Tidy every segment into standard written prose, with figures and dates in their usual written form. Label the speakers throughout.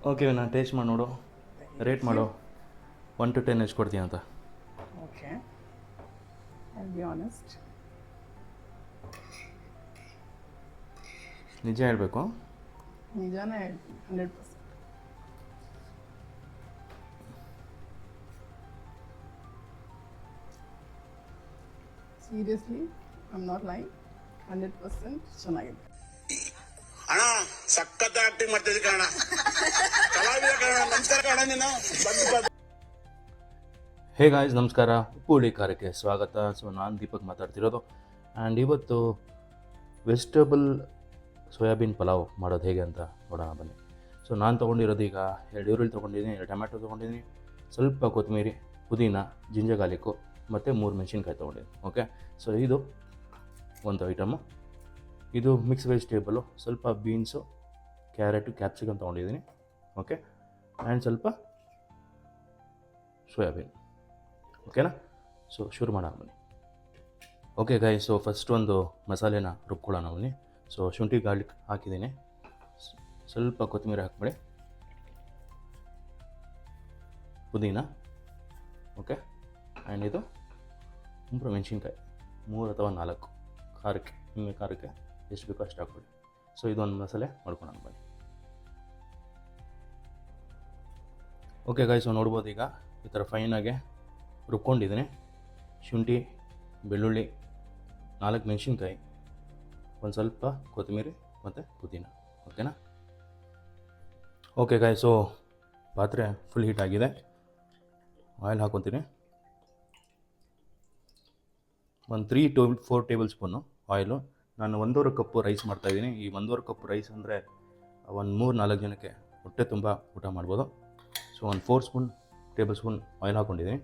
Speaker 1: Okay ನಾನು taste ಮಾಡಿ ನೋಡು, ರೇಟ್ ಮಾಡು. 1 to 10 ಎಷ್ಟು ಕೊಡ್ತೀನಿ ಅಂತ.
Speaker 2: Okay, I be honest.
Speaker 1: ನಿಜ ಹೇಳಬೇಕು.
Speaker 2: ನಿಜಾನೇ ಹೇಳ್ತೀನಿ, 100%. Seriously, I am not lying, 100% ಚೆನ್ನಾಗಿದೆ.
Speaker 3: ಅಣ್ಣ ಸಖತ್ ಆಕ್ಟಿಂಗ್ ಮಾಡ್ತಿದ್ದೆ ಕಣ, ಕಲಾವಿದ ಕಣ, ನಮಸ್ಕಾರ ಕಣ ನೀನು.
Speaker 1: ಹೇ ಗಾಯ್ಸ್, ನಮಸ್ಕಾರ. ಉಪ್ಪು ಹುಳಿ ಖಾರಕ್ಕೆ ಸ್ವಾಗತ. ಸೊ ನಾನು ದೀಪಕ್ ಮಾತಾಡ್ತಿರೋದು. ಆ್ಯಂಡ್ ಇವತ್ತು ವೆಜಿಟೇಬಲ್ ಸೋಯಾಬೀನ್ ಪಲಾವ್ ಮಾಡೋದು ಹೇಗೆ ಅಂತ ನೋಡೋಣ ಬನ್ನಿ. ಸೊ ನಾನು ತೊಗೊಂಡಿರೋದು ಈಗ 2 ಈರುಳ್ಳಿ ತೊಗೊಂಡಿದ್ದೀನಿ, 2 ಟೊಮ್ಯಾಟೊ ತೊಗೊಂಡಿದ್ದೀನಿ, ಸ್ವಲ್ಪ ಕೊತ್ತಂಬರಿ, ಪುದೀನ, ಜಿಂಜರ್ ಗಾರ್ಲಿಕ್ಕು ಮತ್ತು 3 ಮೆಣಸಿನ್ಕಾಯಿ ತೊಗೊಂಡಿದ್ದೀನಿ. ಓಕೆ, ಸೊ ಇದು ಒಂದು ಐಟಮು. ಇದು ಮಿಕ್ಸ್ ವೆಜಿಟೇಬಲು, ಸ್ವಲ್ಪ ಬೀನ್ಸು, ಕ್ಯಾರೆಟು, ಕ್ಯಾಪ್ಸಿಕಮ್ ತೊಗೊಂಡಿದ್ದೀನಿ. ಓಕೆ, ಆ್ಯಂಡ್ ಸ್ವಲ್ಪ ಸೋಯಾಬೀನ್. ಓಕೆನಾ? ಸೊ ಶುರು ಮಾಡೋಣ ಬನ್ನಿ. ಓಕೆ ಗಾಯ್ಸ್, ಸೊ ಫಸ್ಟ್ ಒಂದು ಮಸಾಲೆನ ರುಬ್ಕೊಳ್ಳೋಣ ಬನ್ನಿ. ಸೊ ಶುಂಠಿ ಗಾರ್ಲಿಕ್ ಹಾಕಿದ್ದೀನಿ, ಸ್ವಲ್ಪ ಕೊತ್ತಂಬರಿ ಹಾಕ್ಬಿಡಿ, ಪುದೀನ. ಓಕೆ, ಆ್ಯಂಡ್ ಇದು 3 ಮೆಣಸಿನ್ಕಾಯಿ, 3 ಅಥವಾ 4 ಖಾರಕ್ಕೆ, ನಿಮಗೆ ಖಾರಕ್ಕೆ ಎಷ್ಟು ಬೇಕೋ ಅಷ್ಟು ಹಾಕ್ಬಿಡಿ. ಸೊ ಇದೊಂದು ಮಸಾಲೆ ಮಾಡ್ಕೊಳ್ಳೋಣ ಬನ್ನಿ. ಓಕೆ ಗಾಯ್ಸ್, ಸೊ ನೋಡ್ಬೋದು ಈಗ ಈ ಥರ ಫೈನಾಗೆ ರುಬ್ಕೊಂಡಿದ್ದೀನಿ. ಶುಂಠಿ, ಬೆಳ್ಳುಳ್ಳಿ, 4 ಮೆಣಸಿನ್ಕಾಯಿ, ಒಂದು ಸ್ವಲ್ಪ ಕೊತ್ತಂಬರಿ ಮತ್ತು ಪುದೀನ. ಓಕೆನಾ? ಓಕೆ ಗಾಯ್ಸ್, ಸೊ ಪಾತ್ರೆ ಫುಲ್ ಹೀಟ್ ಆಗಿದೆ. ಆಯಿಲ್ ಹಾಕ್ಕೊತೀನಿ, ಒಂದು 3 to 4 ಟೇಬಲ್ ಸ್ಪೂನು ಆಯಿಲು. ನಾನು 1.5 ಕಪ್ಪು ರೈಸ್ ಮಾಡ್ತಾಯಿದ್ದೀನಿ. ಈ 1.5 ಕಪ್ ರೈಸ್ ಅಂದರೆ ಒಂದು 3-4 ಜನಕ್ಕೆ ಹೊಟ್ಟೆ ತುಂಬ ಊಟ ಮಾಡ್ಬೋದು. ಸೊ ಒಂದು 4 ಟೇಬಲ್ ಸ್ಪೂನ್ ಆಯಿಲ್ ಹಾಕ್ಕೊಂಡಿದ್ದೀನಿ.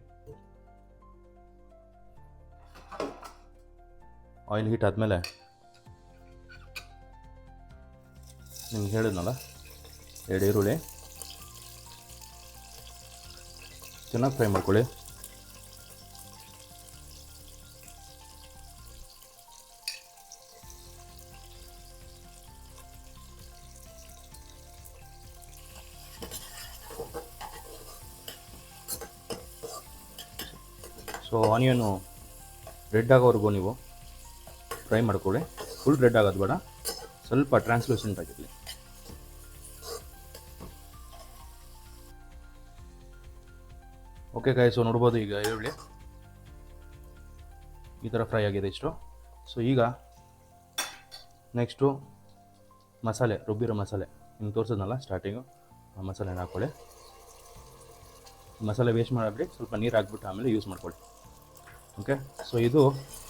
Speaker 1: ಆಯಿಲ್ ಹೀಟ್ ಆದಮೇಲೆ ನಿಮ್ಗೆ ಹೇಳಿದ್ನಲ್ಲ, 2 ಈರುಳ್ಳಿ ಚೆನ್ನಾಗಿ ಫ್ರೈ ಮಾಡ್ಕೊಳ್ಳಿ. ಸೊ ಆನಿಯನು ರೆಡ್ ಆಗೋವರೆಗೂ ನೀವು ಫ್ರೈ ಮಾಡ್ಕೊಳ್ಳಿ. ಫುಲ್ ರೆಡ್ ಆಗೋದು ಬೇಡ, ಸ್ವಲ್ಪ ಟ್ರಾನ್ಸ್ಲೂಸೆಂಟ್ ಆಗಿರಲಿ. ಓಕೆ ಗಾಯ್ಸ್, ಸೊ ನೋಡ್ಬೋದು ಈಗ ಈರುಳ್ಳಿ ಈ ಥರ ಫ್ರೈ ಆಗಿದೆ ಇಷ್ಟು. ಸೊ ಈಗ ನೆಕ್ಸ್ಟು ಮಸಾಲೆ, ರುಬ್ಬಿರೋ ಮಸಾಲೆ ನಿಮ್ಗೆ ತೋರಿಸಿದ್ನಲ್ಲ ಸ್ಟಾರ್ಟಿಂಗು, ಆ ಮಸಾಲೆನ ಹಾಕ್ಕೊಳ್ಳಿ. ಮಸಾಲೆ ವೇಸ್ಟ್ ಮಾಡಬೇಡಿ, ಸ್ವಲ್ಪ ನೀರು ಹಾಕ್ಬಿಟ್ಟು ಆಮೇಲೆ ಯೂಸ್ ಮಾಡ್ಕೊಳ್ಳಿ. ಓಕೆ, ಸೊ ಇದು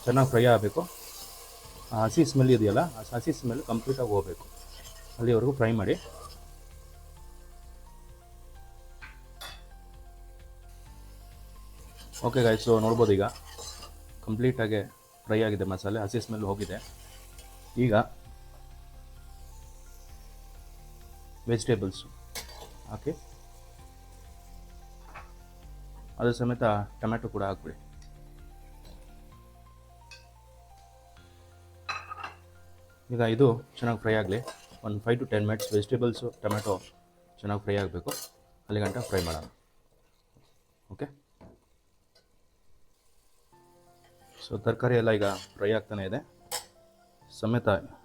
Speaker 1: ಚೆನ್ನಾಗಿ ಫ್ರೈ ಆಗಬೇಕು. ಆ ಹಸಿ ಸ್ಮೆಲ್ ಇದೆಯಲ್ಲ, ಆ ಹಸಿ ಸ್ಮೆಲ್ ಕಂಪ್ಲೀಟಾಗಿ ಹೋಗಬೇಕು, ಅಲ್ಲಿವರೆಗೂ ಫ್ರೈ ಮಾಡಿ. ಓಕೆ ಗಾಯ್ಸ್, ಸೊ ನೋಡ್ಬೋದು ಈಗ ಕಂಪ್ಲೀಟಾಗಿ ಫ್ರೈ ಆಗಿದೆ ಮಸಾಲೆ, ಹಸಿ ಸ್ಮೆಲ್ ಹೋಗಿದೆ. ಈಗ ವೆಜಿಟೇಬಲ್ಸು ಹಾಕಿ, ಅದ್ರ ಸಮೇತ ಟೊಮ್ಯಾಟೊ ಕೂಡ ಹಾಕ್ಬಿಡಿ. ಈಗ ಇದು ಚೆನ್ನಾಗಿ ಫ್ರೈ ಆಗಲಿ. ಒಂದು 5 to 10 ಮಿನಿಟ್ಸ್ ವೆಜಿಟೇಬಲ್ಸು ಟೊಮ್ಯಾಟೊ ಚೆನ್ನಾಗಿ ಫ್ರೈ ಆಗಬೇಕು, ಅಲ್ಲಿ ಗಂಟ ಫ್ರೈ ಮಾಡೋಣ. ಓಕೆ, ಸೊ ತರಕಾರಿ ಎಲ್ಲ ಈಗ ಫ್ರೈ ಆಗ್ತಾನೆ ಇದೆ.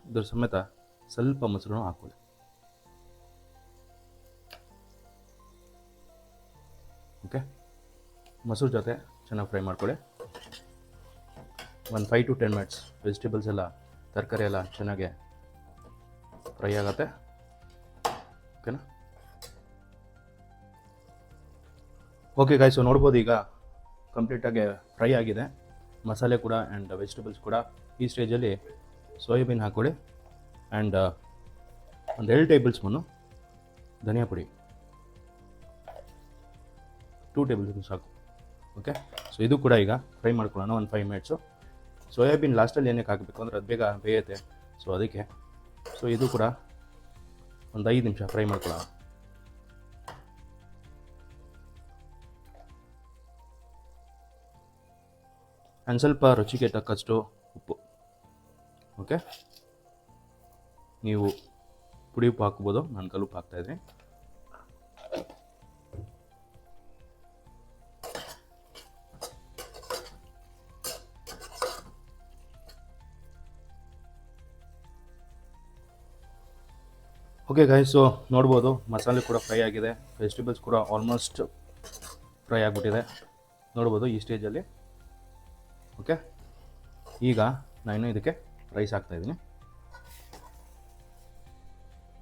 Speaker 1: ಇದ್ರ ಸಮೇತ ಸ್ವಲ್ಪ ಮೊಸರು ಹಾಕ್ಕೊಳ್ಳಿ. ಓಕೆ, ಮೊಸರು ಜೊತೆ ಚೆನ್ನಾಗಿ ಫ್ರೈ ಮಾಡ್ಕೊಳ್ಳಿ. ಒಂದು 5 to 10 ಮಿನಿಟ್ಸ್ ವೆಜಿಟೇಬಲ್ಸ್ ಎಲ್ಲ, ತರಕಾರಿ ಎಲ್ಲ ಚೆನ್ನಾಗೆ ಫ್ರೈ ಆಗುತ್ತೆ. ಓಕೆನಾ? ಓಕೆ ಗಾಯ್ಸ್, ಸೊ ನೋಡ್ಬೋದು ಈಗ ಕಂಪ್ಲೀಟಾಗಿ ಫ್ರೈ ಆಗಿದೆ ಮಸಾಲೆ ಕೂಡ ಆ್ಯಂಡ್ ವೆಜಿಟೇಬಲ್ಸ್ ಕೂಡ. ಈ ಸ್ಟೇಜಲ್ಲಿ ಸೋಯಾಬೀನ್ ಹಾಕ್ಕೊಳ್ಳಿ. ಆ್ಯಂಡ್ ಒಂದು 2 ಟೇಬಲ್ ಸ್ಪೂನು ಧನಿಯಾ ಪುಡಿ, 2 ಟೇಬಲ್ ಸ್ಪೂನ್ ಸಾಕು. ಓಕೆ, ಸೊ ಇದು ಕೂಡ ಈಗ ಫ್ರೈ ಮಾಡ್ಕೊಳ್ಳೋಣ ಒಂದು 5 ಮಿನಿಟ್ಸು. ಸೋಯಾಬೀನ್ ಲಾಸ್ಟಲ್ಲಿ ಏನಕ್ಕೆ ಹಾಕಬೇಕು ಅಂದರೆ ಅದು ಬೇಗ ಬೇಯುತ್ತೆ, ಸೊ ಅದಕ್ಕೆ. ಸೊ ಇದು ಕೂಡ ಒಂದು 5 ನಿಮಿಷ ಫ್ರೈ ಮಾಡ್ಕೊಳ್ಳೋಣ. ಆ್ಯಂಡ್ ಸ್ವಲ್ಪ ರುಚಿಗೆ ತಕ್ಕಷ್ಟು ಉಪ್ಪು. ಓಕೆ, ನೀವು ಪುಡಿ ಉಪ್ಪು ಹಾಕ್ಬೋದು, ನಾನು ಕಲ್ಲುಪ್ಪು ಹಾಕ್ತಾಯಿದ್ದೀನಿ. ಓಕೆ ಗಾಯ್ಸ್, ಸೊ ನೋಡ್ಬೋದು ಮಸಾಲೆ ಕೂಡ ಫ್ರೈ ಆಗಿದೆ, ವೆಜಿಟೇಬಲ್ಸ್ ಕೂಡ ಆಲ್ಮೋಸ್ಟ್ ಫ್ರೈ ಆಗಿಬಿಟ್ಟಿದೆ ನೋಡ್ಬೋದು ಈ ಸ್ಟೇಜಲ್ಲಿ. ಓಕೆ, ಈಗ ನಾನು ಇದಕ್ಕೆ ರೈಸ್ ಹಾಕ್ತಾಯಿದ್ದೀನಿ.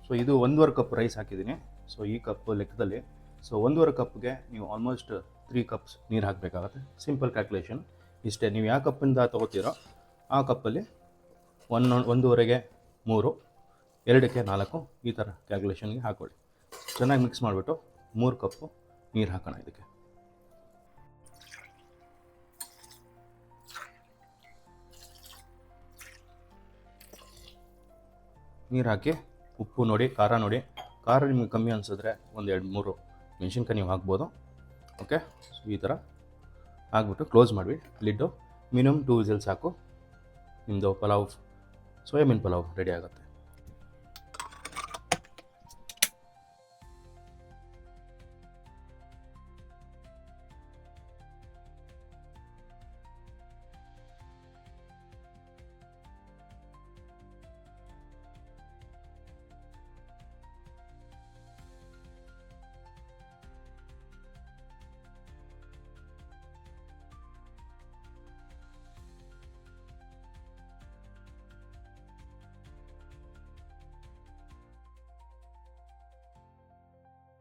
Speaker 1: ಸೊ ಇದು 1.5 ಕಪ್ ರೈಸ್ ಹಾಕಿದ್ದೀನಿ. ಸೊ ಈ ಕಪ್ ಲೆಕ್ಕದಲ್ಲಿ, ಸೊ 1.5 ಕಪ್ಗೆ ನೀವು ಆಲ್ಮೋಸ್ಟ್ 3 ಕಪ್ಸ್ ನೀರು ಹಾಕಬೇಕಾಗತ್ತೆ. ಸಿಂಪಲ್ ಕ್ಯಾಲ್ಕುಲೇಷನ್ ಇಷ್ಟೇ. ನೀವು ಯಾವ ಕಪ್ಪಿಂದ ತೊಗೋತೀರೋ ಆ ಕಪ್ಪಲ್ಲಿ 1.5ಗೆ 3, 2ಕ್ಕೆ 4 ಈ ಥರ ಕ್ಯಾಲ್ಕುಲೇಷನ್ಗೆ ಹಾಕ್ಕೊಳ್ಳಿ. ಚೆನ್ನಾಗಿ ಮಿಕ್ಸ್ ಮಾಡಿಬಿಟ್ಟು 3 ಕಪ್ಪು ನೀರು ಹಾಕೋಣ ಇದಕ್ಕೆ. ನೀರು ಹಾಕಿ ಉಪ್ಪು ನೋಡಿ, ಖಾರ ನೋಡಿ. ಖಾರ ನಿಮಗೆ ಕಮ್ಮಿ ಅನಿಸಿದ್ರೆ 1-2-3 ಮೆಣಸಿನ್ಕಾಯಿ ನೀವು ಹಾಕ್ಬೋದು. ಓಕೆ, ಸೊ ಈ ಥರ ಹಾಕ್ಬಿಟ್ಟು ಕ್ಲೋಸ್ ಮಾಡಿಬಿಡಿ ಲಿಡ್ಡು. ಮಿನಿಮಮ್ 2 ವಿಸಿಲ್ಸ್ ಸಾಕು, ನಿಮ್ಮದು ಪಲಾವ್, ಸೋಯಾಬೀನ್ ಪಲಾವ್ ರೆಡಿ ಆಗುತ್ತೆ.